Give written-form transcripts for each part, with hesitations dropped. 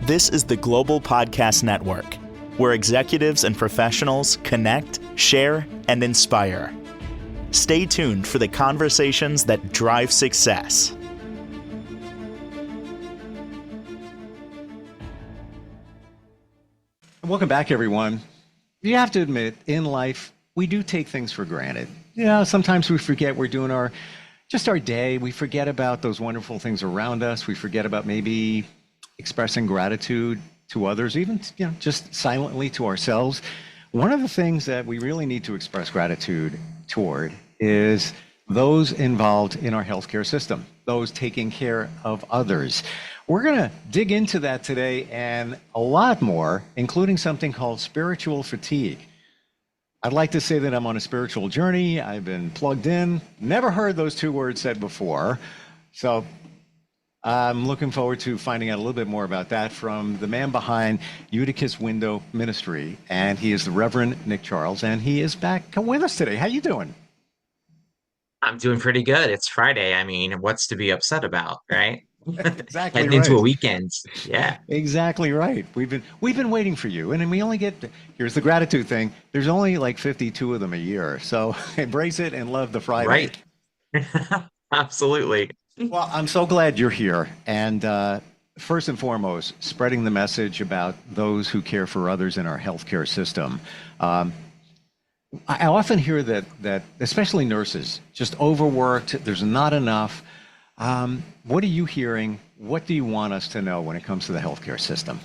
This is the Global Podcast Network, where executives and professionals connect, share, and inspire. Stay tuned for the conversations that drive success. Welcome back, everyone. You have to admit, in life, we do take things for granted. You know, sometimes we forget we're doing our day. We forget about those wonderful things around us. We forget about maybe expressing gratitude to others, even just silently to ourselves. One of the things that we really need to express gratitude toward is those involved in our healthcare system, those taking care of others. We're going to dig into that today and a lot more, including something called spiritual fatigue. I'd like to say that I'm on a spiritual journey. I've been plugged in, never heard those two words said before. So I'm looking forward to finding out a little bit more about that from the man behind EutychusWindow Ministry, and he is the Reverend Nick Charles, and he is back with us today. How you doing? I'm doing pretty good. It's Friday. I mean, what's to be upset about, right? Exactly Heading into right. a weekend. Yeah. Exactly right. We've been waiting for you, and then we only get, here's the gratitude thing. There's only like 52 of them a year, so embrace it and love the Friday. Right. Absolutely. Well, I'm so glad you're here, and first and foremost, spreading the message about those who care for others in our healthcare system. I often hear that especially nurses, just overworked, there's not enough. What are you hearing? What do you want us to know when it comes to the healthcare system?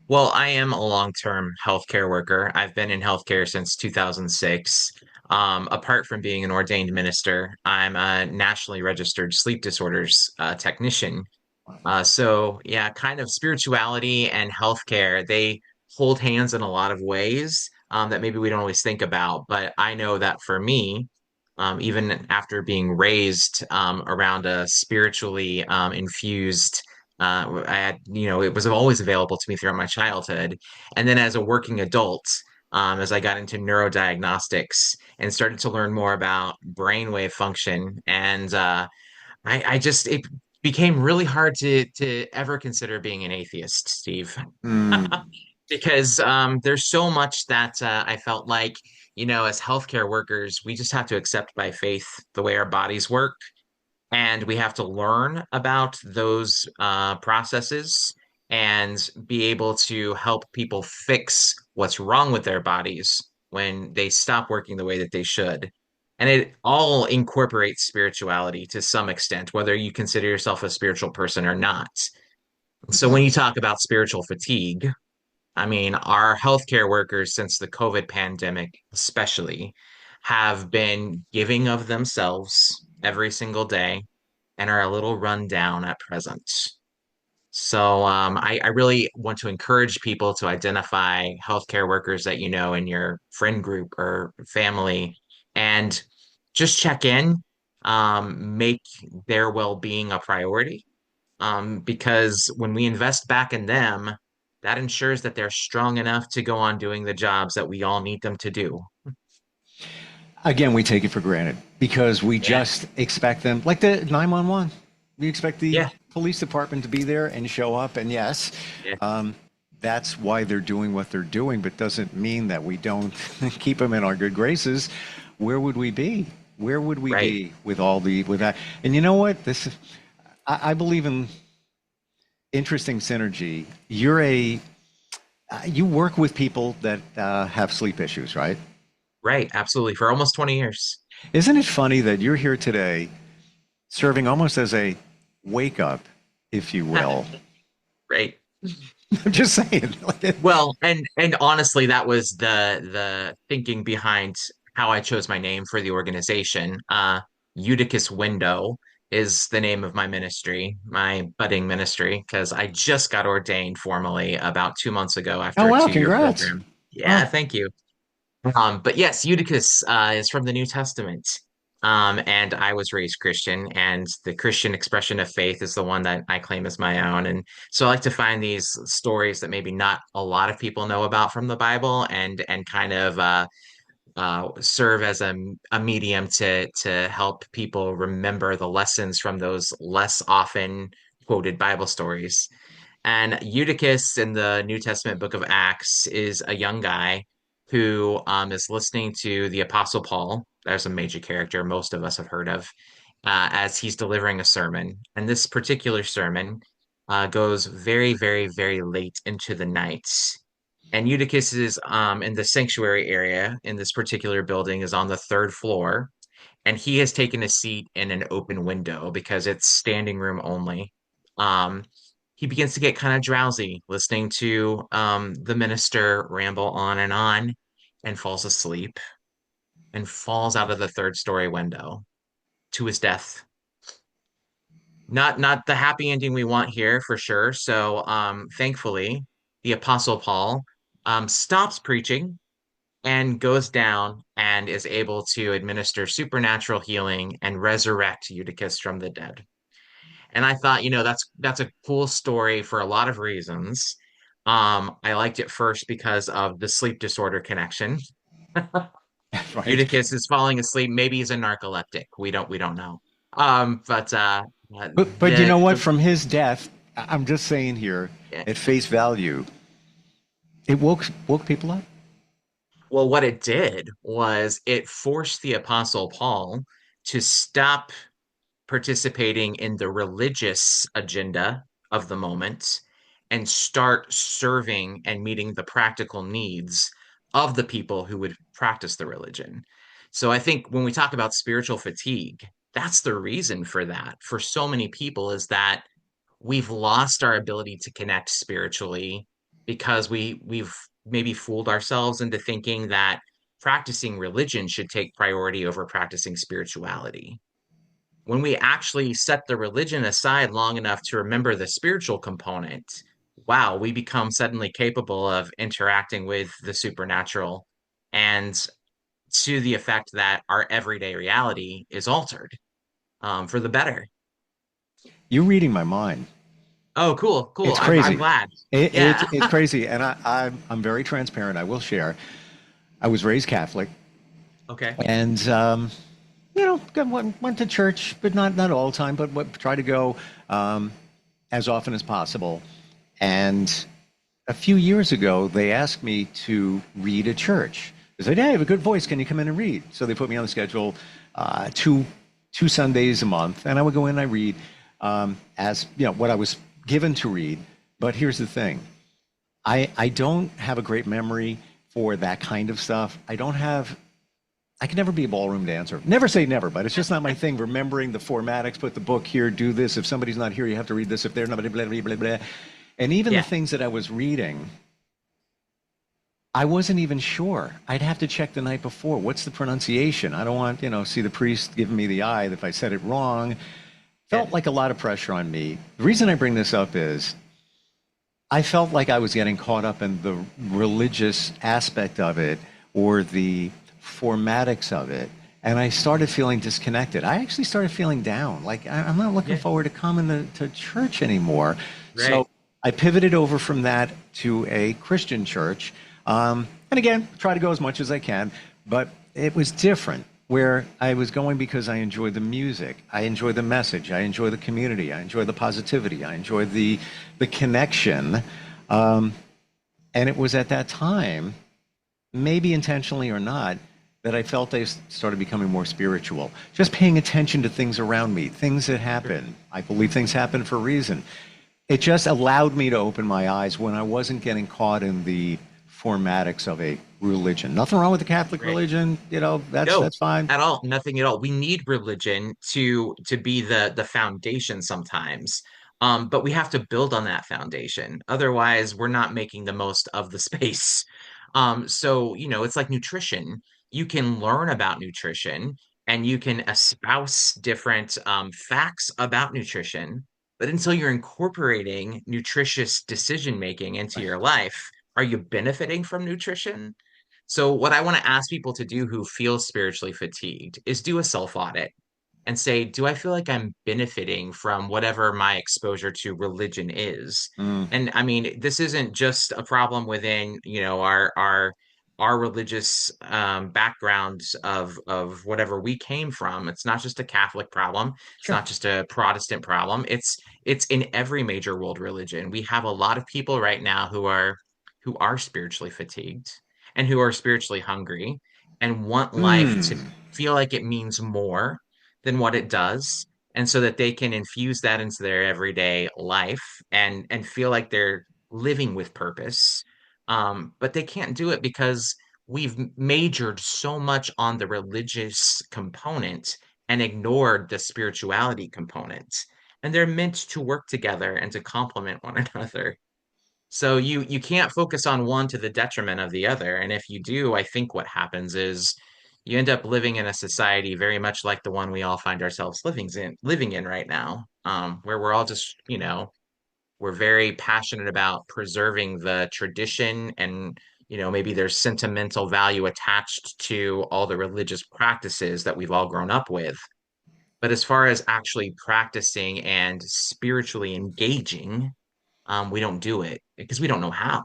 Well, I am a long-term healthcare worker. I've been in healthcare since 2006. Apart from being an ordained minister, I'm a nationally registered sleep disorders technician. So yeah, kind of spirituality and healthcare, they hold hands in a lot of ways that maybe we don't always think about. But I know that for me, even after being raised around a spiritually infused, I had, it was always available to me throughout my childhood. And then as a working adult, as I got into neurodiagnostics and started to learn more about brainwave function and it became really hard to ever consider being an atheist, Steve, Mm, because there's so much that I felt like, as healthcare workers, we just have to accept by faith the way our bodies work, and we have to learn about those processes and be able to help people fix what's wrong with their bodies when they stop working the way that they should. And it all incorporates spirituality to some extent, whether you consider yourself a spiritual person or not. So when you talk about spiritual fatigue, I mean, our healthcare workers, since the COVID pandemic, especially, have been giving of themselves every single day and are a little run down at present. So I really want to encourage people to identify healthcare workers that you know in your friend group or family and just check in, make their well-being a priority. Because when we invest back in them, that ensures that they're strong enough to go on doing the jobs that we all need them to do. again, we take it for granted because we Yeah. just expect them, like the 911. We expect the Yeah. police department to be there and show up, and yes, Yeah. that's why they're doing what they're doing, but doesn't mean that we don't keep them in our good graces. Where would we be? Where would we Right. be with that? And you know what? I believe in interesting synergy. You work with people that have sleep issues, right? Right. Absolutely. For almost 20 years. Isn't it funny that you're here today serving almost as a wake up, if you will? Right. I'm just saying. Well, and honestly, that was the thinking behind how I chose my name for the organization. Eutychus Window is the name of my ministry, my budding ministry, because I just got ordained formally about 2 months ago Oh, after a wow, 2-year congrats. program. Yeah, Oh, thank you. But yes, Eutychus is from the New Testament. And I was raised Christian, and the Christian expression of faith is the one that I claim as my own. And so I like to find these stories that maybe not a lot of people know about from the Bible, and kind of serve as a medium to help people remember the lessons from those less often quoted Bible stories. And Eutychus in the New Testament book of Acts is a young guy who is listening to the Apostle Paul. There's a major character most of us have heard of as he's delivering a sermon. And this particular sermon goes very, very, very late into the night. And Eutychus is in the sanctuary area in this particular building is on the third floor. And he has taken a seat in an open window because it's standing room only. Um, he begins to get kind of drowsy listening to the minister ramble on and falls asleep and falls out of the third story window to his death. Not the happy ending we want here for sure. So thankfully, the Apostle Paul stops preaching and goes down and is able to administer supernatural healing and resurrect Eutychus from the dead. And I thought, that's a cool story for a lot of reasons. I liked it first because of the sleep disorder connection. Right. Eutychus is falling asleep. Maybe he's a narcoleptic. We don't know. But But you know what? the From his death, I'm just saying here, at face value, it woke people up. well, what it did was it forced the Apostle Paul to stop participating in the religious agenda of the moment and start serving and meeting the practical needs of the people who would practice the religion. So I think when we talk about spiritual fatigue, that's the reason for that for so many people is that we've lost our ability to connect spiritually because we've maybe fooled ourselves into thinking that practicing religion should take priority over practicing spirituality. When we actually set the religion aside long enough to remember the spiritual component, wow, we become suddenly capable of interacting with the supernatural and to the effect that our everyday reality is altered for the better. You're reading my mind. Oh, cool, cool. It's I'm crazy. glad. It's Yeah. it's crazy, and I'm very transparent. I will share. I was raised Catholic, Okay. and went to church, but not all the time, but try to go as often as possible. And a few years ago, they asked me to read at church. They said, "Hey, I have a good voice. Can you come in and read?" So they put me on the schedule two Sundays a month, and I would go in and I read as what I was given to read. But here's the thing: I don't have a great memory for that kind of stuff. I can never be a ballroom dancer. Never say never, but it's just not my thing. Remembering the formatics, put the book here, do this. If somebody's not here, you have to read this. If they're not, blah, blah, blah, blah, blah. And even the Yeah. things that I was reading, I wasn't even sure. I'd have to check the night before. What's the pronunciation? I don't want, see the priest giving me the eye if I said it wrong. Yeah. Felt like a lot of pressure on me. The reason I bring this up is I felt like I was getting caught up in the religious aspect of it or the formatics of it. And I started feeling disconnected. I actually started feeling down. Like I'm not looking Yeah. forward to coming to church anymore. Right. So I pivoted over from that to a Christian church. And again, try to go as much as I can. But it was different where I was going because I enjoy the music. I enjoy the message. I enjoy the community. I enjoy the positivity. I enjoy the connection. And it was at that time, maybe intentionally or not, that I felt I started becoming more spiritual. Just paying attention to things around me, things that happen. I believe things happen for a reason. It just allowed me to open my eyes when I wasn't getting caught in the formatics of a religion. Nothing wrong with the Catholic Right. religion, No, that's fine. at all. Nothing at all. We need religion to be the foundation sometimes. But we have to build on that foundation. Otherwise, we're not making the most of the space. So, it's like nutrition. You can learn about nutrition and you can espouse different facts about nutrition, but until you're incorporating nutritious decision making into your life, are you benefiting from nutrition? So, what I want to ask people to do who feel spiritually fatigued is do a self audit and say, do I feel like I'm benefiting from whatever my exposure to religion is? Mm, And I mean, this isn't just a problem within, our our religious backgrounds of whatever we came from. It's not just a Catholic problem. It's Sure. not just a Protestant problem. It's in every major world religion. We have a lot of people right now who are spiritually fatigued and who are spiritually hungry and want life to Hmm. feel like it means more than what it does. And so that they can infuse that into their everyday life and feel like they're living with purpose. But they can't do it because we've majored so much on the religious component and ignored the spirituality component. And they're meant to work together and to complement one another. So you can't focus on one to the detriment of the other. And if you do, I think what happens is you end up living in a society very much like the one we all find ourselves living in right now, where we're all just, we're very passionate about preserving the tradition and, maybe there's sentimental value attached to all the religious practices that we've all grown up with. But as far as actually practicing and spiritually engaging, we don't do it because we don't know how.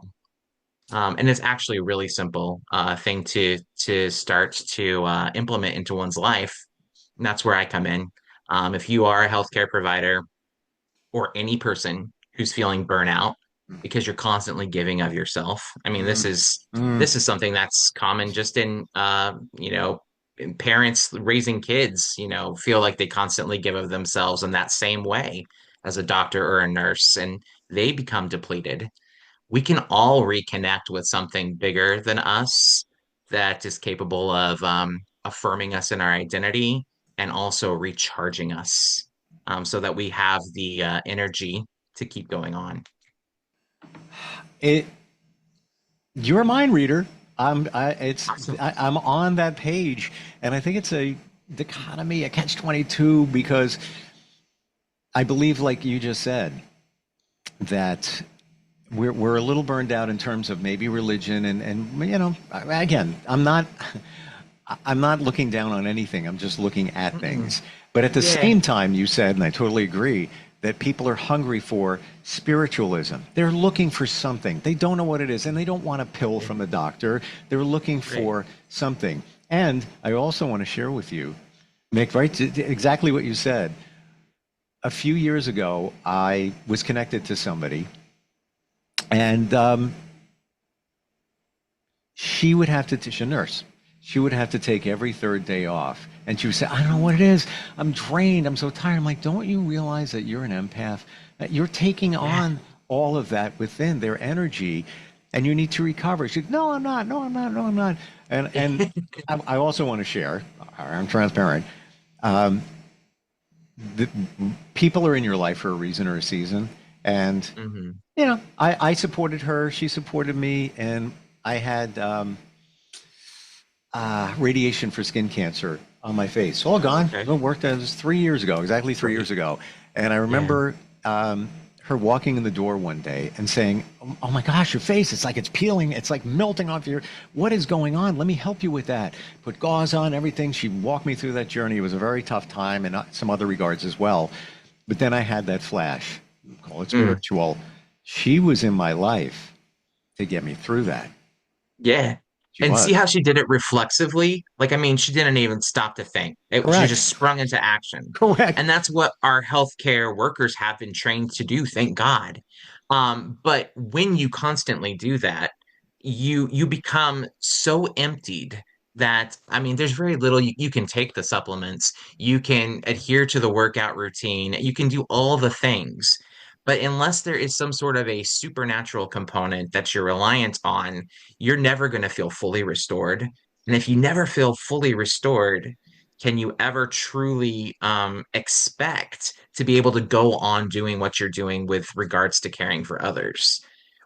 And it's actually a really simple thing to start to implement into one's life. And that's where I come in. If you are a healthcare provider or any person who's feeling burnout because you're constantly giving of yourself, I mean, this Mm. is Mm. this is something that's common just in parents raising kids, feel like they constantly give of themselves in that same way as a doctor or a nurse, and they become depleted. We can all reconnect with something bigger than us that is capable of affirming us in our identity and also recharging us so that we have the energy to keep going on. It, you're a mind reader. Awesome. I'm on that page, and I think it's a dichotomy, a catch-22, because I believe, like you just said, that we're a little burned out in terms of maybe religion, and again, I'm not looking down on anything. I'm just looking at Mm-mm. things. But at the Yeah. same time, you said, and I totally agree, that people are hungry for spiritualism. They're looking for something. They don't know what it is, and they don't want a pill Yeah. from the doctor. They're looking Right. for something. And I also want to share with you, Mick, right, exactly what you said. A few years ago, I was connected to somebody, and she would have to, she's a nurse. She would have to take every third day off. And she would say, I don't know what it is. I'm drained. I'm so tired. I'm like, don't you realize that you're an empath? That you're taking Yeah. on all of that within their energy and you need to recover. She's, no, I'm not. No, I'm not. No, I'm not. And I also want to share, I'm transparent. Um, the, people are in your life for a reason or a season. And, Hmm. I supported her. She supported me. And I had radiation for skin cancer on my face. All gone. Okay. It worked. It was 3 years ago, exactly three Right. years ago. And I Yeah. remember her walking in the door one day and saying, "Oh my gosh, your face! It's like it's peeling. It's like melting off your. What is going on? Let me help you with that." Put gauze on, everything. She walked me through that journey. It was a very tough time in some other regards as well. But then I had that flash. Call it Mm. spiritual. She was in my life to get me through that. Yeah. She And see was. how she did it reflexively? Like, I mean, she didn't even stop to think. She Correct. just sprung into action. Correct. And that's what our healthcare workers have been trained to do, thank God. But when you constantly do that, you become so emptied that, I mean, there's very little you can take the supplements, you can adhere to the workout routine, you can do all the things. But unless there is some sort of a supernatural component that you're reliant on, you're never going to feel fully restored. And if you never feel fully restored, can you ever truly expect to be able to go on doing what you're doing with regards to caring for others?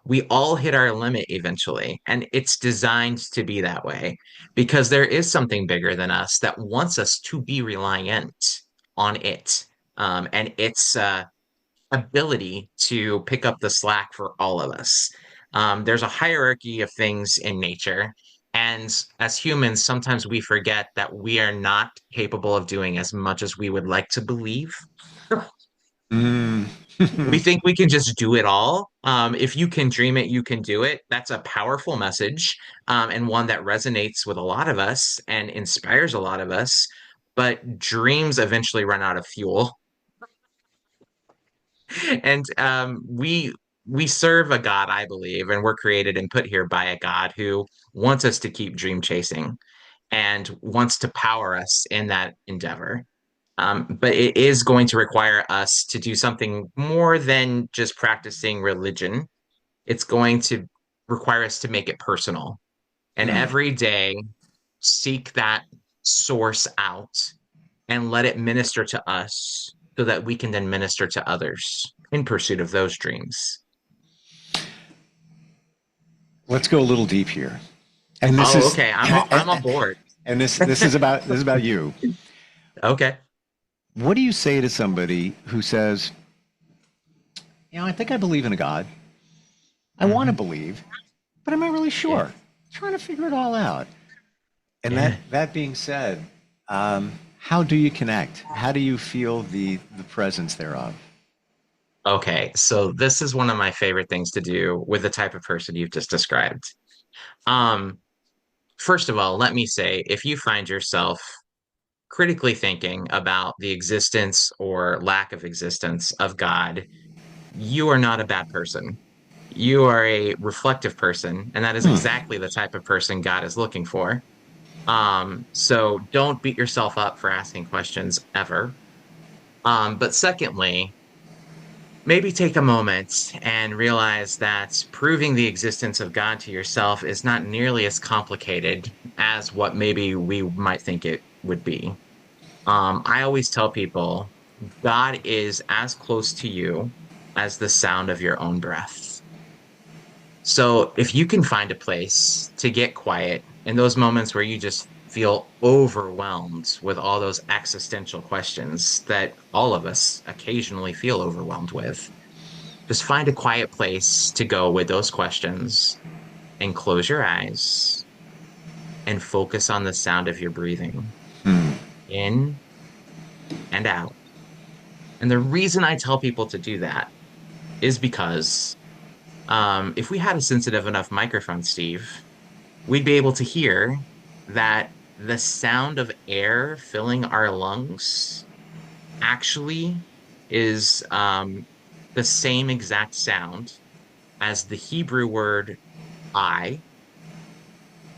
We all hit our limit eventually, and it's designed to be that way because there is something bigger than us that wants us to be reliant on it and its ability to pick up the slack for all of us. There's a hierarchy of things in nature. And as humans, sometimes we forget that we are not capable of doing as much as we would like to believe. Mm. We think we can just do it all. If you can dream it, you can do it. That's a powerful message, and one that resonates with a lot of us and inspires a lot of us. But dreams eventually run out of fuel, and we serve a God, I believe, and we're created and put here by a God who wants us to keep dream chasing and wants to power us in that endeavor. But it is going to require us to do something more than just practicing religion. It's going to require us to make it personal and Hmm. every day seek that source out and let it minister to us so that we can then minister to others in pursuit of those dreams. Let's go a little deep here. And this Oh, is okay. I'm on board. and this is about you. Okay. What do you say to somebody who says, I think I believe in a God. I want to Mhm. believe, but I'm not really Yeah. sure. Trying to figure it all out. And Yeah. that being said, how do you connect? How do you feel the presence thereof? Okay. So this is one of my favorite things to do with the type of person you've just described. Um, First of all, let me say, if you find yourself critically thinking about the existence or lack of existence of God, you are not a bad person. You are a reflective person, and that is Hmm. exactly the type of person God is looking for. So don't beat yourself up for asking questions ever. But secondly, maybe take a moment and realize that proving the existence of God to yourself is not nearly as complicated as what maybe we might think it would be. I always tell people God is as close to you as the sound of your own breath. So if you can find a place to get quiet in those moments where you just feel overwhelmed with all those existential questions that all of us occasionally feel overwhelmed with, just find a quiet place to go with those questions and close your eyes and focus on the sound of your breathing Hmm. in and out. And the reason I tell people to do that is because if we had a sensitive enough microphone, Steve, we'd be able to hear that the sound of air filling our lungs actually is the same exact sound as the Hebrew word I.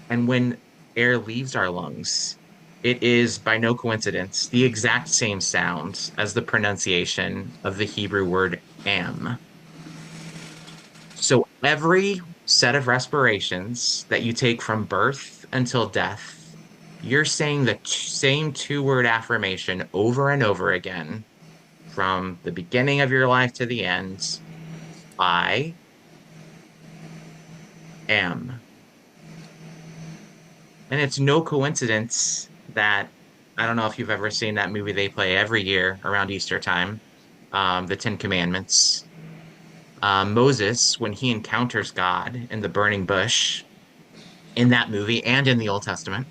And when air leaves our lungs, it is by no coincidence the exact same sound as the pronunciation of the Hebrew word am. So every set of respirations that you take from birth until death, you're saying the same two-word affirmation over and over again from the beginning of your life to the end. I am. And it's no coincidence that I don't know if you've ever seen that movie they play every year around Easter time, the Ten Commandments. Moses, when he encounters God in the burning bush in that movie and in the Old Testament,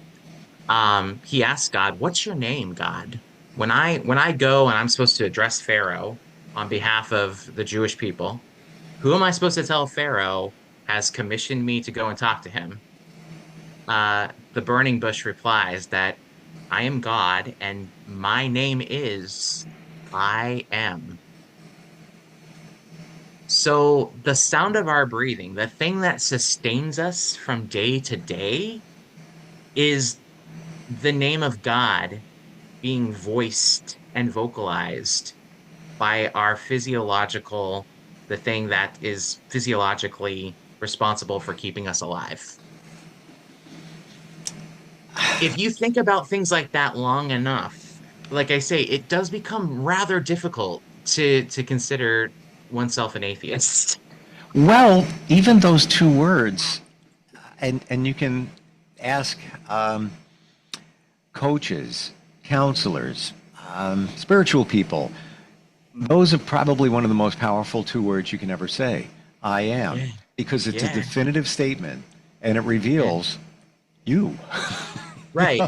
he asks God, "What's your name, God? When I go and I'm supposed to address Pharaoh on behalf of the Jewish people, who am I supposed to tell Pharaoh has commissioned me to go and talk to him?" The burning bush replies that I am God and my name is I am. So the sound of our breathing, the thing that sustains us from day to day, is the name of God being voiced and vocalized by our physiological, the thing that is physiologically responsible for keeping us alive. If you think about things like that long enough, like I say, it does become rather difficult to consider oneself an atheist. Well, even those two words, and you can ask coaches, counselors, spiritual people. Those are probably one of the most powerful two words you can ever say. I am, Yeah, because it's a yeah, definitive statement and it yeah. reveals you. Right.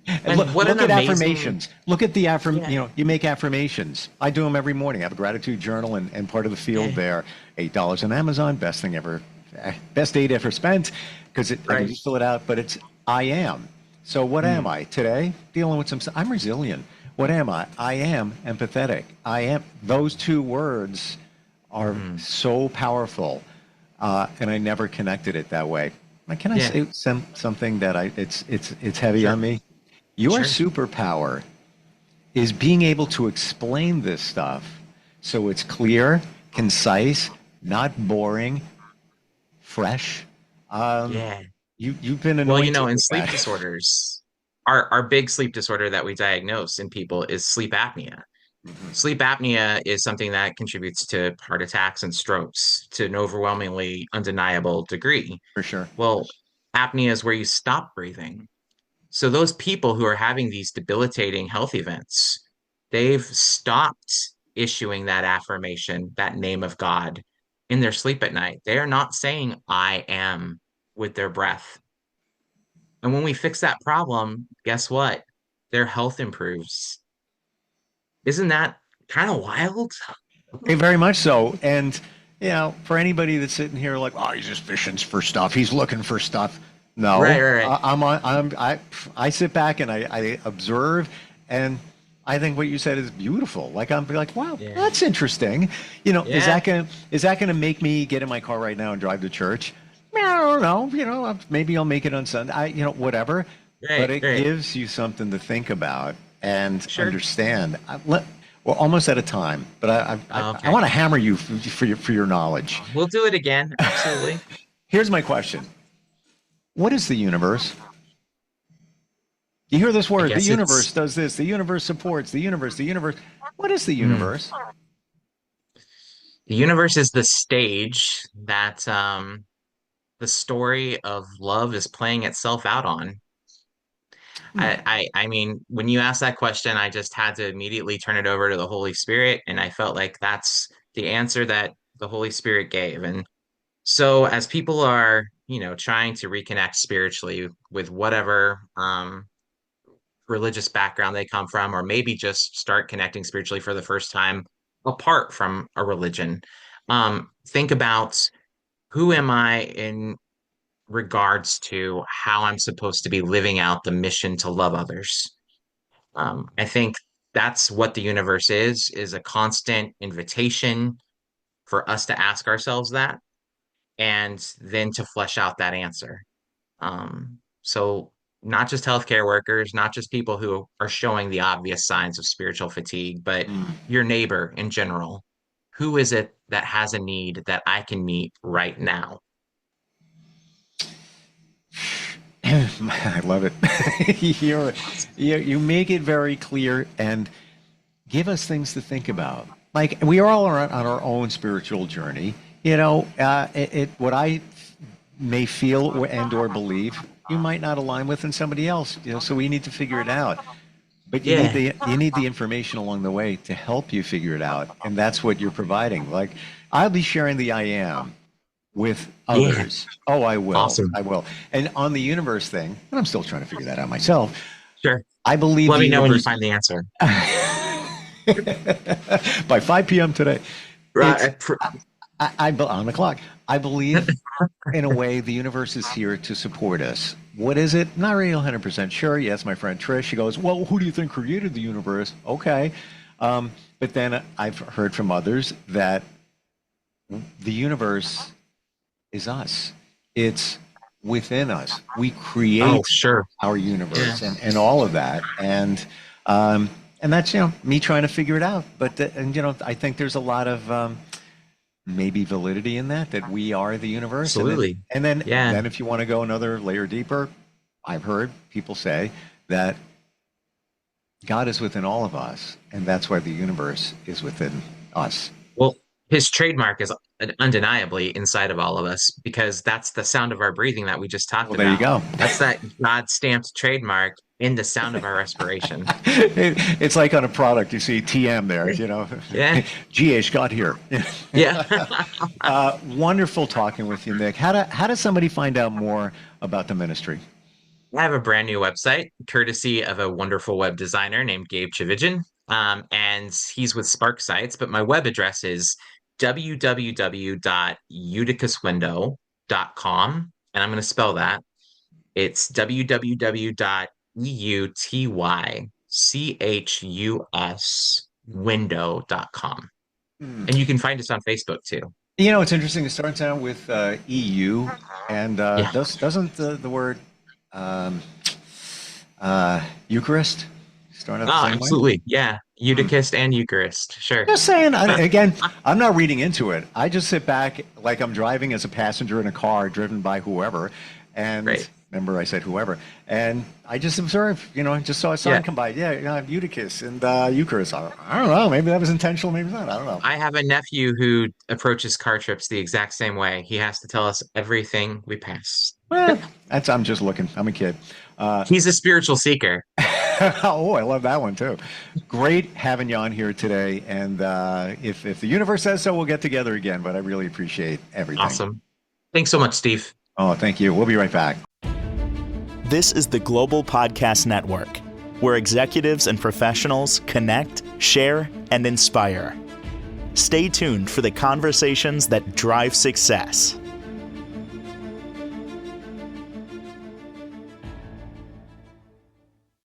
And what an Look at amazing, affirmations. Look at the yeah, you make affirmations. I do them every morning. I have a gratitude journal, and part of the field yeah, there, $8 on Amazon, best thing ever, best date ever spent, because I can right. just fill it out. But it's I am. So what am Mm, I today? Dealing with I'm resilient. What am I? I am empathetic. I am. Those two words are mm, so powerful, and I never connected it that way. Can I yeah, say something that it's heavy sure, on me? Your sure. superpower is being able to explain this stuff so it's clear, concise, not boring, fresh. Um, Yeah. you've been Well, anointed in with sleep that. disorders, our big sleep disorder that we diagnose in people is sleep apnea. Mhm. Sleep apnea is something that contributes to heart attacks and strokes to an overwhelmingly undeniable degree. For sure. Well, apnea is where you stop breathing. So those people who are having these debilitating health events, they've stopped issuing that affirmation, that name of God in their sleep at night. They are not saying I am with their breath. And when we fix that problem, guess what? Their health improves. Isn't that kind of wild? Very much so. And, for anybody that's sitting here like, oh, he's just fishing for stuff. He's looking for stuff. Right, No, right, right. I sit back and I observe, and I think what you said is beautiful. Like I'm like, wow, Yeah. that's interesting. Yeah. Is that gonna make me get in my car right now and drive to church? I don't know. Maybe I'll make it on Sunday. Whatever. But Right, it right. gives you something to think about and Sure. understand. We're almost out of time, but I Okay. want to hammer you for your knowledge. We'll do it again. Absolutely. Here's my question: what is the universe? You hear this I word, the guess universe it's does this, the universe supports, the universe, the universe. What is the hmm. universe? The universe is the stage that the story of love is playing itself out on. Hmm. I mean, when you asked that question, I just had to immediately turn it over to the Holy Spirit, and I felt like that's the answer that the Holy Spirit gave. And so as people are, trying to reconnect spiritually with whatever religious background they come from, or maybe just start connecting spiritually for the first time apart from a religion, think about who am I in regards to how I'm supposed to be living out the mission to love others. I think that's what the universe is a constant invitation for us to ask ourselves that and then to flesh out that answer. So not just healthcare workers, not just people who are showing the obvious signs of spiritual fatigue, but your neighbor in general. Who is it that has a need that I can meet right now? I love it. You make it very clear and give us things to think about. Like we are all on our own spiritual journey. What I may feel or believe, you might not align with in somebody else. So we need to figure it out. But Yeah, you need the information along the way to help you figure it out, and that's what you're providing. Like I'll be sharing the I am with yeah, others. Oh, I will. awesome. I will. And on the universe thing, and I'm still trying to figure that out myself. Sure. I believe Let the me know when you universe find the answer. by 5 p.m. today. It's Right. on the clock. I believe in a way the universe is here to support us. What is it? Not really 100% sure. Yes, my friend Trish, she goes, well, who do you think created the universe? Okay. But then I've heard from others that the universe is us. It's within us. We Oh, create sure. our Yeah. universe and all of that. And that's, me trying to figure it out. But, I think there's a lot of, maybe validity in that we are the universe. And then, Absolutely. and then, Yeah. then if you want to go another layer deeper, I've heard people say that God is within all of us, and that's why the universe is within us. Well, his trademark is undeniably inside of all of us because that's the sound of our breathing that we just talked Well, there you about. go. That's that God stamped trademark in the sound of our respiration. It's like on a product, you see TM there, Yeah. GA Scott here. Yeah. Wonderful talking with you, Nick. How does somebody find out more about the ministry? I have a brand new website, courtesy of a wonderful web designer named Gabe Chividjian, and he's with Spark Sites. But my web address is www.eutychuswindow.com, and I'm going to spell that. It's www.eutychuswindow.com. And you can find us on Facebook too. It's interesting. It starts out with EU, and Yeah. doesn't the word Eucharist start out the same way? Absolutely. Yeah. Eutychus and Eucharist. Sure. Just saying. Again, I'm not reading into it. I just sit back like I'm driving as a passenger in a car driven by whoever, and Right. remember I said whoever, and I just observe. I just saw a sign come by. Yeah, Eutychus and Eucharist. I don't know. Maybe that was intentional. Maybe not. I don't know. I have a nephew who approaches car trips the exact same way. He has to tell us everything we pass. Well, I'm just looking. I'm a kid. He's a spiritual seeker. Oh, I love that one too. Great having you on here today. And if the universe says so, we'll get together again. But I really appreciate everything. Awesome. Thanks so much, Steve. Oh, thank you. We'll be right back. This is the Global Podcast Network, where executives and professionals connect, share, and inspire. Stay tuned for the conversations that drive success.